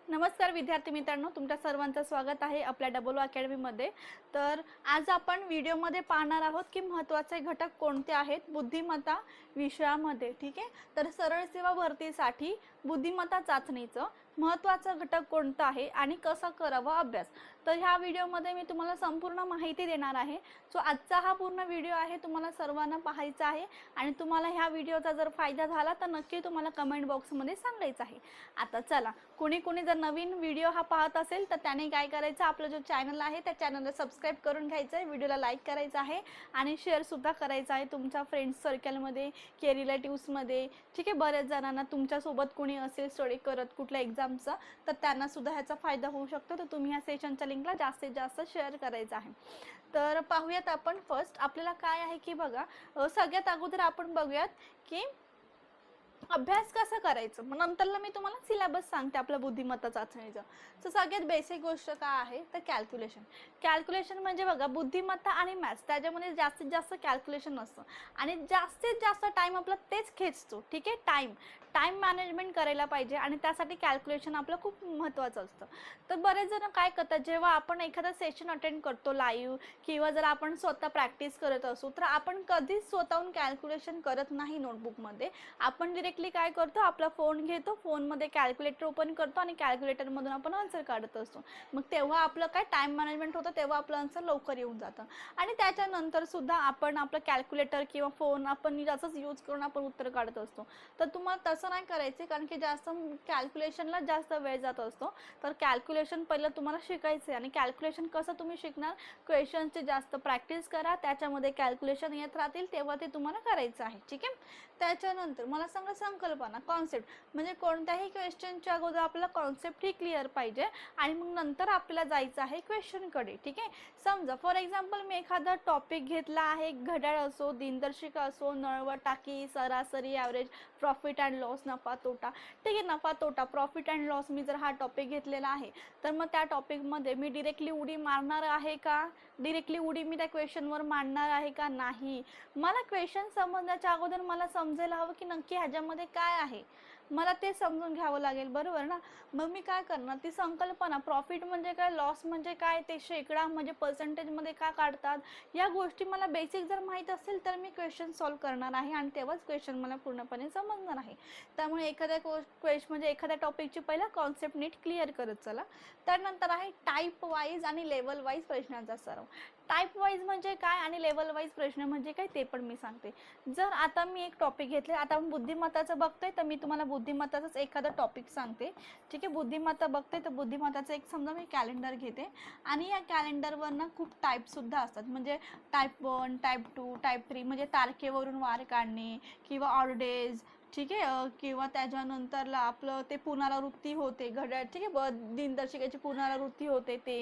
नमस्कार विद्यार्थी मित्रांनो, तुमच्या सर्वांचं स्वागत आहे आपल्या डबल अकॅडमीमध्ये। तर आज आपण व्हिडिओमध्ये पाहणार आहोत की महत्त्वाचे घटक कोणते आहेत बुद्धिमत्ता विषयामध्ये। ठीक आहे, तर सरळ सेवा भरतीसाठी बुद्धिमत्ता चाचणीचं महत्त्वाचा घटक कोणता आहे आणि कसा करावा अभ्यास। तर ह्या व्हिडिओमध्ये मी तुम्हाला संपूर्ण माहिती देणार आहे। सो आजचा हा पूर्ण व्हिडिओ आहे, तुम्हाला सर्वांना पाहायचा आहे आणि तुम्हाला ह्या व्हिडिओचा जर फायदा झाला तर नक्की तुम्हाला कमेंट बॉक्समध्ये सांगायचं आहे। आता चला, कोणी जर नवीन व्हिडिओ हा पाहत असेल तर त्याने काय करायचं, आपलं जो चॅनल आहे त्या चॅनलला सबस्क्राइब करून घ्यायचं आहे, व्हिडिओला लाईक करायचं आहे आणि शेअर सुद्धा करायचं आहे तुमच्या फ्रेंड्स सर्कलमध्ये की रिलेटिव्समध्ये। ठीक आहे, बऱ्याच जणांना तुमच्यासोबत कोणी असेल स्टडी करत कुठल्या एक्झामचा तर त्यांना सुद्धा ह्याचा फायदा होऊ शकतो। तर तुम्ही ह्या सेशनच्या लिंकला जास्तीत जास्त शेअर करायचं आहे। तर पाहूयात आपण फर्स्ट आपल्याला काय आहे की बघा, सगळ्यात अगोदर आपण बघूयात की अभ्यास कसा करायचं, मग नंतरला मी तुम्हाला सिलेबस सांगते आपल्या बुद्धिमत्ता चाचणीचं। तर सगळ्यात बेसिक गोष्ट काय आहे तर कॅल्क्युलेशन म्हणजे बघा, बुद्धिमत्ता आणि मॅथ्स त्याच्यामध्ये जास्तीत जास्त कॅल्क्युलेशन असतं आणि जास्तीत जास्त टाइम आपला तेच खेचतो। ठीक आहे, टाइम मॅनेजमेंट करायला पाहिजे आणि त्यासाठी कॅल्क्युलेशन आपलं खूप महत्त्वाचं असतं। तर बरेच जण काय करतात, जेव्हा आपण एखादा सेशन अटेंड करतो लाईव्ह किंवा जर आपण स्वतः प्रॅक्टिस करत असू तर आपण कधीच स्वतःहून कॅल्क्युलेशन करत नाही नोटबुकमध्ये। आपण डायरेक्टली काय करतो, आपला फोन घेतो, फोनमध्ये कॅल्क्युलेटर ओपन करतो आणि कॅल्क्युलेटरमधून आपण आन्सर काढत असतो। मग तेव्हा आपलं काय टाइम मॅनेजमेंट होतं, तेव्हा आपलं आन्सर लवकर येऊन जातं। आणि त्याच्यानंतर सुद्धा आपण आपलं कॅल्क्युलेटर किंवा फोन आपण जास्तच यूज करून आपण उत्तर काढत असतो। तर तुम्हाला तसं नाही करायचं, कारण की जास्त कॅल्क्युलेशनला जास्त वेळ जात असतो। तर कॅल्क्युलेशन पहिलं तुम्हाला शिकायचं आहे आणि कॅल्क्युलेशन कसं तुम्ही शिकणार, क्वेश्चनची जास्त प्रॅक्टिस करा, त्याच्यामध्ये कॅल्क्युलेशन येत राहतील तेव्हा ते तुम्हाला करायचं आहे। ठीक आहे, त्याच्यानंतर मला सांगा संकल्पना, कॉन्सेप्ट म्हणजे कोणत्याही क्वेश्चनच्या अगोदर आपल्याला कॉन्सेप्ट ही क्लिअर पाहिजे आणि मग नंतर आपल्याला जायचं आहे क्वेश्चनकडे। ठीक आहे, समजा फॉर एक्झाम्पल मी एखादा टॉपिक घेतला आहे, घड्याळ असो, दिनदर्शिका असो, नळवट टाकी, सरासरी, ॲव्हरेज, प्रॉफिट अँड लॉस, नफा तोटा। ठीक आहे, नफा तोटा, प्रॉफिट अँड लॉस मी जर हा टॉपिक घेतलेला आहे तर मग त्या टॉपिकमध्ये मी डिरेक्टली उडी मारणार आहे का, डिरेक्टली उडी मी त्या क्वेश्चनवर मांडणार आहे का नाही। मला क्वेश्चन समजण्याच्या अगोदर मला समजायला हवं की नक्की ह्याच्यामध्ये काय आहे, मला ते समजून घ्यावं लागेल, बरोबर ना। मग मी काय करणार, ती संकल्पना, प्रॉफिट म्हणजे काय, लॉस म्हणजे काय, ते शेकडा म्हणजे पर्सेंटेजमध्ये का काढतात, या गोष्टी मला बेसिक जर माहीत असेल तर मी क्वेश्चन सॉल्व करणार आहे आणि तेव्हाच क्वेश्चन मला पूर्णपणे समजणार आहे। त्यामुळे एखाद्या म्हणजे एखाद्या टॉपिकची पहिला कॉन्सेप्ट नीट क्लिअर करत चला। त्यानंतर आहे टाईप वाईज आणि लेवल वाईज प्रश्नांचा सराव। टाईप वाईज म्हणजे काय आणि लेवल वाईज प्रश्न म्हणजे काय ते पण मी सांगते। जर आता मी एक टॉपिक घेतले, आता आपण बुद्धिमत्ताचं बघतोय तर मी तुम्हाला बुद्धिमत्ताचाच एखादा टॉपिक सांगते। ठीक आहे, बुद्धिमत्ता बघते तर बुद्धिमत्ताचं एक समजा मी कॅलेंडर घेते आणि या कॅलेंडरवर ना खूप टाईपसुद्धा असतात, म्हणजे टाईप 1, टाईप 2, टाईप 3 म्हणजे तारखेवरून वार काढणे किंवा ऑड डेज। ठीक आहे, किंवा त्याच्यानंतरला आपलं ते पुनरावृत्ती होते घड्याळ। ठीक आहे, दिनदर्शिकेची पुनरावृत्ती होते ते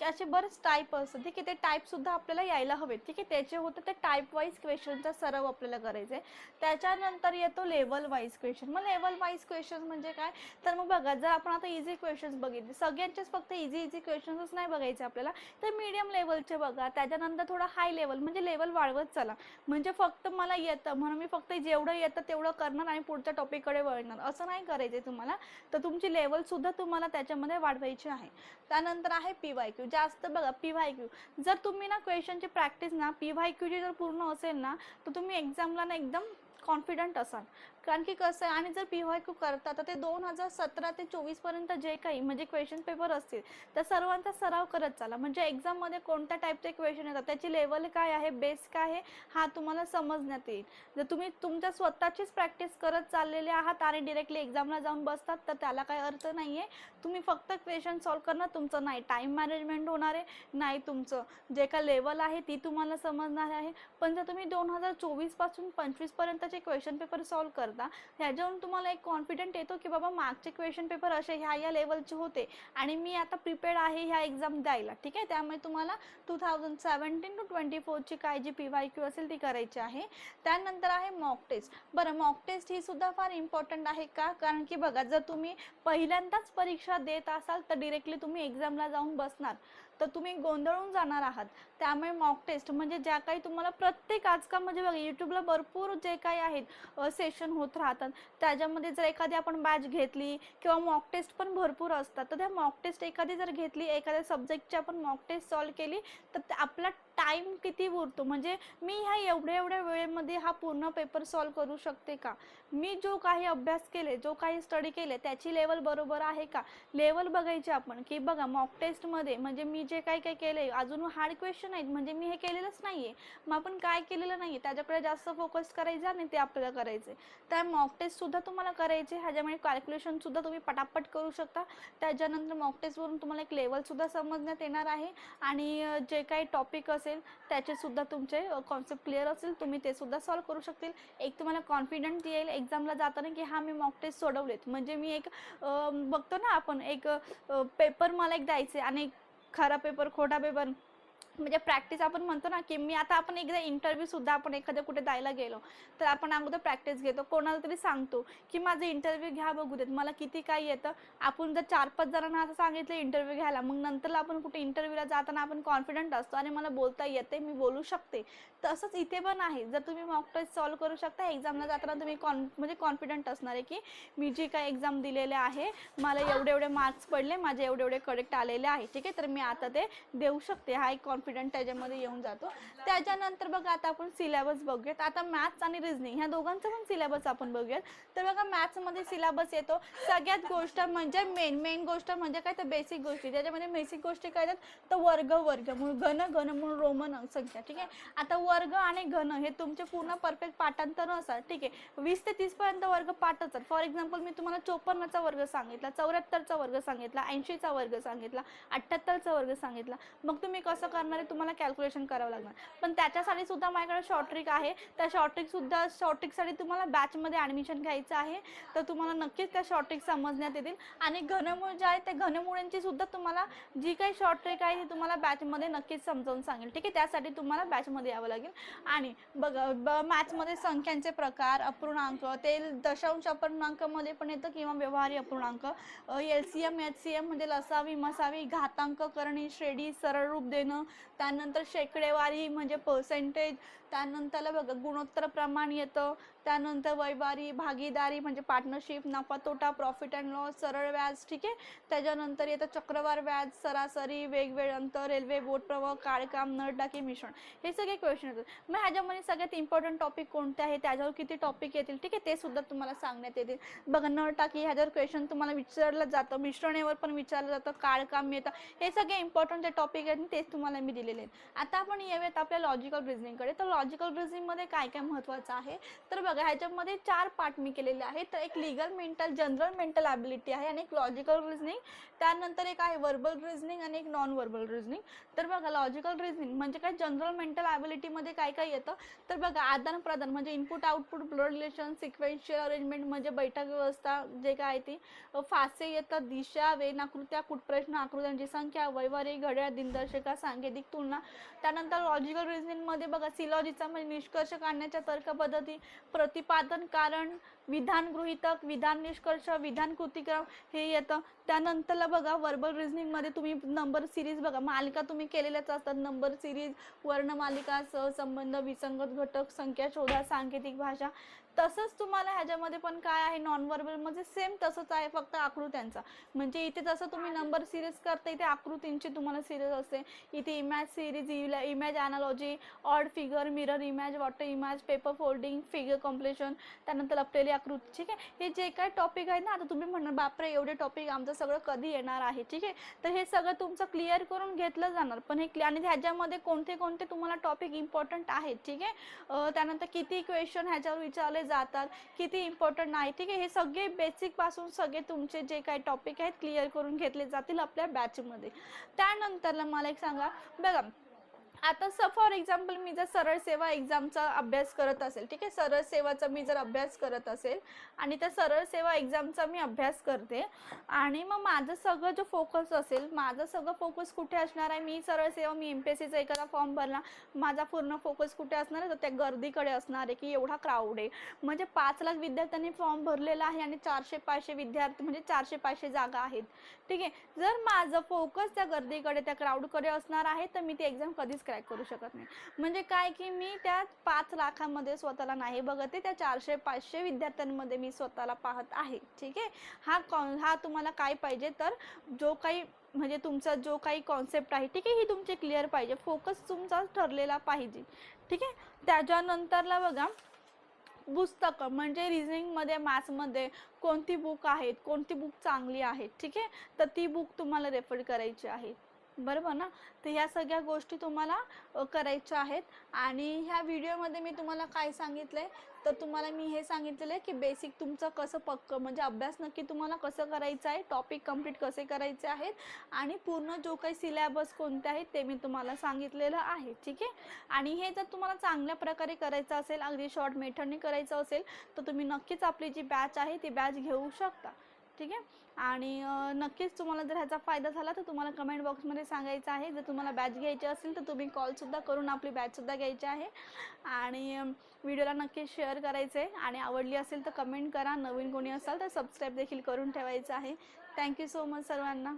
असे बरेच टाईप असतात। ठीक आहे, ते टाईपसुद्धा आपल्याला यायला हवेत। ठीक आहे, त्याचे होतं ते टाईप वाईज क्वेश्चनचा सराव आपल्याला करायचा आहे। त्याच्यानंतर येतो लेवल वाईज क्वेश्चन। मग लेवल वाईज क्वेश्चन म्हणजे काय, तर मग बघा, जर आपण आता इझी क्वेश्चन्स बघितले, सगळ्यांचेच फक्त इझी क्वेश्चन्सच नाही बघायचे आपल्याला, तर मीडियम लेवलचे बघा, त्याच्यानंतर थोडं हाय लेवल म्हणजे लेवल वाढवत चला। म्हणजे फक्त मला येतं म्हणून मी फक्त जेवढं येतं तेवढं करणार आणि पुढच्या टॉपिककडे वळणार, असं नाही करायचं तुम्हाला। तर तुमची लेवल सुद्धा तुम्हाला त्याच्यामध्ये वाढवायची आहे। त्यानंतर आहे PYQ, जास्त बघा PYQ, जर तुम्ही ना क्वेश्चनची प्रॅक्टिस ना PYQ ची जर पूर्ण असेल ना तर तुम्ही एक्झामला ना एकदम कॉन्फिडंट असाल। कारण की कसं आहे, आणि जर PYQ करता तर ते 2017 ते 24 पर्यंत जे काही म्हणजे क्वेश्चन पेपर असतील त्या सर्वांचा सराव करत चला। म्हणजे एक्झाममध्ये कोणत्या टाईपचे क्वेश्चन येतात, त्याची लेवल काय आहे, बेस काय आहे, हा तुम्हाला समजण्यात येईल। जर तुम्ही तुमच्या स्वतःचीच प्रॅक्टिस करत चाललेले आहात आणि डिरेक्टली एक्झामला जाऊन बसतात तर त्याला काही अर्थ नाही आहे। तुम्ही फक्त क्वेश्चन सॉल्व करणार, तुमचं नाही टाईम मॅनेजमेंट होणार आहे, नाही तुमचं जे काय लेवल आहे ती तुम्हाला समजणार आहे। पण जर तुम्ही 2024 पासून 25 पर्यंतचे क्वेश्चन पेपर सॉल्व करता, ह्याच्यावरून तुम्हाला एक कॉन्फिडंट येतो की बाबा मागचे क्वेश्चन पेपर असे ह्या लेवलचे होते आणि मी आता प्रिपेअर्ड आहे ह्या एक्झाम द्यायला। ठीक आहे, त्यामुळे तुम्हाला 2017 to 24 ची काय जी PYQ असेल ती करायची आहे। त्यानंतर आहे मॉक टेस्ट। बरं, मॉक टेस्ट ही सुद्धा फार इम्पॉर्टंट आहे का, कारण की बघा, जर तुम्ही पहिल्यांदाच परीक्षा देत असाल तर डिरेक्टली तुम्ही एक्झामला जाऊन बसणार तर तुम्ही गोंधळून जाणार आहात. त्यामुळे मॉक टेस्ट म्हणजे ज्या काही तुम्हाला प्रत्येक आजकाल म्हणजे बघा यूट्यूबला भरपूर जे काही आहेत सेशन होत राहतात, त्याच्यामध्ये जर एखादी आपण बॅच घेतली किंवा मॉक टेस्ट पण भरपूर असतात, तर त्या मॉक टेस्ट एखादी जर घेतली, एखाद्या सब्जेक्टची आपण मॉक टेस्ट सॉल्व केली, तर आपला टाईम किती उरतो, म्हणजे मी ह्या एवढ्या वेळेमध्ये हा पूर्ण पेपर सॉल्व करू शकते का, मी जो काही अभ्यास केले, जो काही स्टडी केले त्याची लेवल बरोबर आहे का, लेवल बघायची आपण. की बघा मॉक टेस्टमध्ये म्हणजे मी जे काही केले अजून हार्ड क्वेश्चन आहेत, म्हणजे मी हे केलेलंच नाहीये, मग आपण काय केलेलं नाहीये त्याच्याकडे जास्त फोकस करायचा आणि ते आपल्याला करायचे. त्या मॉक टेस्ट सुद्धा तुम्हाला करायचे, ह्याच्यामुळे कॅल्क्युलेशन सुद्धा तुम्ही पटापट करू शकता. त्याच्यानंतर मॉक टेस्टवरून तुम्हाला एक लेवल सुद्धा समजण्यात येणार आहे आणि जे काही टॉपिक असेल त्याचे सुद्धा तुमचे कॉन्सेप्ट क्लिअर असेल, तुम्ही ते सुद्धा सॉल्व करू शकतील. एक तुम्हाला कॉन्फिडन्स येईल एक्झामला जाताना की हा मी मॉक टेस्ट सोडवलेत, म्हणजे मी एक बघतो ना आपण एक पेपर मला एक द्यायचे आणि खरा पेपर खोटा पेपर, म्हणजे प्रॅक्टिस आपण म्हणतो ना की मी आता आपण एकदा इंटरव्ह्यू सुद्धा आपण एखाद्या कुठे द्यायला गेलो तर आपण अगोदर प्रॅक्टिस घेतो, कोणाला तरी सांगतो की माझं इंटरव्ह्यू घ्या बघू देत मला किती काय येतं. आपण जर 4-5 जणांना असं सांगितलं इंटरव्ह्यू घ्यायला, मग नंतरला आपण कुठे इंटरव्ह्यूला जाताना आपण कॉन्फिडंट असतो आणि मला बोलता येते, मी बोलू शकते. तसंच इथे पण आहे, जर तुम्ही मॉक टेस्ट सॉल्व करू शकता एक्झामला जाताना तुम्ही म्हणजे कॉन्फिडंट असणार आहे की मी जी काय एक्झाम दिलेले आहे मला एवढे मार्क्स पडले, माझे एवढे करेक्ट आलेले आहे, ठीक आहे, तर मी आता ते देऊ शकते. हा एक कॉन्फिडंट त्याच्यामध्ये येऊन जातो. त्याच्यानंतर बघा आता आपण सिलेबस बघूयात. आता मॅथ्स आणि रिझनिंग ह्या दोघांचं पण सिलेबस आपण बघूयात. तर बघा मॅथ्समध्ये सिलेबस येतो सगळ्यात गोष्ट म्हणजे मेन गोष्ट म्हणजे काय तर बेसिक गोष्टी. त्याच्यामध्ये बेसिक गोष्टी काय येतात तर वर्ग म्हणून घन म्हणून रोमन संख्या, ठीक आहे. आता वर्ग आणि घन हे तुमचे पूर्ण परफेक्ट पाठांतर असतात, ठीक आहे. 20 ते 30 पर्यंत वर्ग पाठ असतात. फॉर एक्झाम्पल मी तुम्हाला 54चा वर्ग सांगितला, 74चा वर्ग सांगितला, 80चा वर्ग सांगितला, 78चा वर्ग सांगितला, मग तुम्ही कसं करणार आहे, तुम्हाला कॅल्क्युलेशन करावं लागणार. पण त्याच्यासाठी सुद्धा माझ्याकडे शॉर्ट ट्रिक आहे. त्या शॉर्ट ट्रिकसाठी तुम्हाला बॅचमध्ये ॲडमिशन घ्यायचं आहे, तर तुम्हाला नक्कीच त्या शॉर्ट ट्रिक समजण्यात येतील. आणि घनमूळ जे आहे त्या घनमुळांची सुद्धा तुम्हाला जी काही शॉर्ट ट्रिक आहे ती तुम्हाला बॅचमध्ये नक्कीच समजावून सांगेल, ठीक आहे. त्यासाठी तुम्हाला बॅचमध्ये यावं लागेल. आणि बघा मॅथ्समध्ये संख्यांचे प्रकार, अपूर्णांक, ते दशांश अपूर्णांकामध्ये पण येतं किंवा व्यवहारी अपूर्णांक, LCM HCM म्हणजे लसावी मसावी, घातांक करणे, श्रेणी, सरळ रूप देणं, त्यानंतर शेकडेवारी म्हणजे पर्सेंटेज, त्यानंतर बघा गुणोत्तर प्रमाण येतं, त्यानंतर वैवारी, भागीदारी म्हणजे पार्टनरशिप, नफा तोटा, प्रॉफिट अँड लॉस, सरळ व्याज, ठीक आहे. त्याच्यानंतर येतं चक्रवाढ व्याज, सरासरी, वेगवेगळे अंतर, रेल्वे, बोट प्रवाह, काळकाम, नळटाकी, मिश्रण, हे सगळे क्वेश्चन येतात. मग ह्याच्यामध्ये सगळ्यात इम्पॉर्टंट टॉपिक कोणते आहे, त्याच्यावर किती टॉपिक येतील, ठीक आहे, ते सुद्धा तुम्हाला सांगण्यात येतील. बघा नळटाकी ह्याच्यावर क्वेश्चन तुम्हाला विचारलं जातं, मिश्रणेवर पण विचारलं जातं, काळकाम येतं, हे सगळे इम्पॉर्टंट जे टॉपिक आहेत तेच तुम्हाला मी दिलेले आहेत. आता आपण येऊयात आपल्या लॉजिकल रिझनिंगकडे. तर लॉजिकल रिझनिंगमध्ये काय काय महत्त्वाचं आहे तर बघा ह्याच्यामध्ये 4 पार्ट मी केलेले आहेत. तर एक legal mental general mental ability आहे आणि एक लॉजिकल रिझनिंग, त्यानंतर एक आहे वर्बल रिझनिंग आणि एक नॉन वर्बल रिझनिंग. तर बघा लॉजिकल रिझनिंग म्हणजे काय, जनरल मेंटल ॲबिलिटीमध्ये काय काय येतं तर बघा आदान प्रदान म्हणजे input output, blood relation, sequential arrangement म्हणजे बैठक व्यवस्था जे काय आहे ती, फासे येतात, दिशा, वेन आकृत्या, कुटप्रश्न, आकृत्यांची संख्या, वैवारी, घड्याळ, दिनदर्शिका, सांकेतिक तुलना. त्यानंतर लॉजिकल रिझनिंगमध्ये बघा सिलॉजिचा म्हणजे निष्कर्ष काढण्याच्या तर्क पद्धती, प्रतिपादन, कारण, विधान गृहीतक, विधान निष्कर्ष, विधान कृतिक्रम हे येतं. त्यानंतरला बघा वर्बल रिझनिंगमध्ये तुम्ही नंबर सिरीज बघा मालिका तुम्ही केलेल्याच असतात, नंबर सिरीज, वर्णमालिका, सहसंबंध, विसंगत घटक, संख्या शोधा, सांकेतिक भाषा. तसंच तुम्हाला ह्याच्यामध्ये पण काय आहे नॉन वर्बल म्हणजे सेम तसंच आहे, फक्त आकृत्यांचा. म्हणजे इथे जसं तुम्ही नंबर सिरीज करता इथे आकृतींची तुम्हाला सिरीज असते. इथे image series, image analogy, odd figure, mirror image, water image, paper folding, figure completion, त्यानंतर लपलेली आकृती, ठीक आहे. हे जे काय टॉपिक आहे ना, आता तुम्ही म्हणणार बापरे एवढे टॉपिक आमचं सगळं कधी येणार आहे, ठीक आहे. तर हे सगळं तुमचं क्लिअर करून घेतलं जाणार. पण हे आणि ह्याच्यामध्ये कोणते कोणते तुम्हाला टॉपिक इम्पॉर्टंट आहेत, ठीक आहे. त्यानंतर किती क्वेश्चन ह्याच्यावर विचारले जातात, किती इम्पॉर्टंट आहे, ठीक आहे. हे सगळे बेसिक पासून सगळे तुमचे जे काही टॉपिक आहेत क्लिअर करून घेतले जातील आपल्या बॅचमध्ये. त्यानंतरला मला एक सांगा बघा आता फॉर एक्झाम्पल मी जर सरळ सेवा एक्झामचा अभ्यास करत असेल, ठीक आहे, सरळ सेवाचा मी जर अभ्यास करत असेल आणि त्या सरळ सेवा एक्झामचा मी अभ्यास करते आणि मग माझं सगळं जो फोकस असेल, माझं सगळं फोकस कुठे असणार आहे, मी सरळ सेवा मी MPSCचा एखादा फॉर्म भरला, माझा पूर्ण फोकस कुठे असणार आहे, तर त्या गर्दीकडे असणार आहे की एवढा क्राऊड आहे, म्हणजे 5 लाख विद्यार्थ्यांनी फॉर्म भरलेला आहे आणि 400-500 विद्यार्थी म्हणजे 400-500 जागा आहेत, ठीक आहे. जर माझं फोकस त्या गर्दीकडे त्या क्राऊडकडे असणार आहे तर मी ती एक्झाम कधीच क्रॅक करू शकत नाही. म्हणजे काय की मी त्या 5 लाखांमध्ये स्वतःला नाही बघत आहे, त्या 400-500 विद्यार्थ्यांमध्ये मी स्वतःला पाहत आहे, ठीक आहे. हा तुम्हाला काय पाहिजे, तर जो काही म्हणजे तुमचा जो काही कॉन्सेप्ट आहे, ठीक आहे, ही तुमची क्लिअर पाहिजे, फोकस तुमचा ठरलेला पाहिजे, ठीक आहे. त्याच्यानंतरला बघा पुस्तकं म्हणजे रिझनिंगमध्ये मॅथ्समध्ये कोणती बुक आहेत, कोणती बुक चांगली आहेत, ठीक आहे, तर ती बुक तुम्हाला रेफर करायची आहे, बरोबर ना. तर ह्या सगळ्या गोष्टी तुम्हाला करायच्या आहेत. आणि ह्या व्हिडिओमध्ये मी तुम्हाला काय सांगितलं आहे, तर तुम्हाला मी हे सांगितलेलं आहे की बेसिक तुमचं कसं पक्कं म्हणजे अभ्यास नक्की तुम्हाला कसं करायचं आहे, टॉपिक कंप्लीट कसे करायचे आहेत आणि पूर्ण जो काही सिलेबस कोणते आहेत ते मी तुम्हाला सांगितलेलं आहे, ठीक आहे. आणि हे जर तुम्हाला चांगल्या प्रकारे करायचं असेल, अगदी शॉर्ट मेथडने करायचं असेल, तर तुम्ही नक्कीच आपली जी बॅच आहे ती बॅच घेऊ शकता, ठीक आहे. आणि नक्कीच तुम्हाला जर ह्याचा फायदा झाला तर तुम्हाला कमेंट बॉक्समध्ये सांगायचं आहे. जर तुम्हाला बॅच घ्यायची असेल तर तुम्ही कॉलसुद्धा करून आपली बॅचसुद्धा घ्यायची आहे. आणि व्हिडिओला नक्कीच शेअर करायचं आहे आणि आवडली असेल तर कमेंट करा. नवीन कोणी असाल तर सबस्क्राईब देखील करून ठेवायचं आहे. थँक्यू सो मच सर्वांना.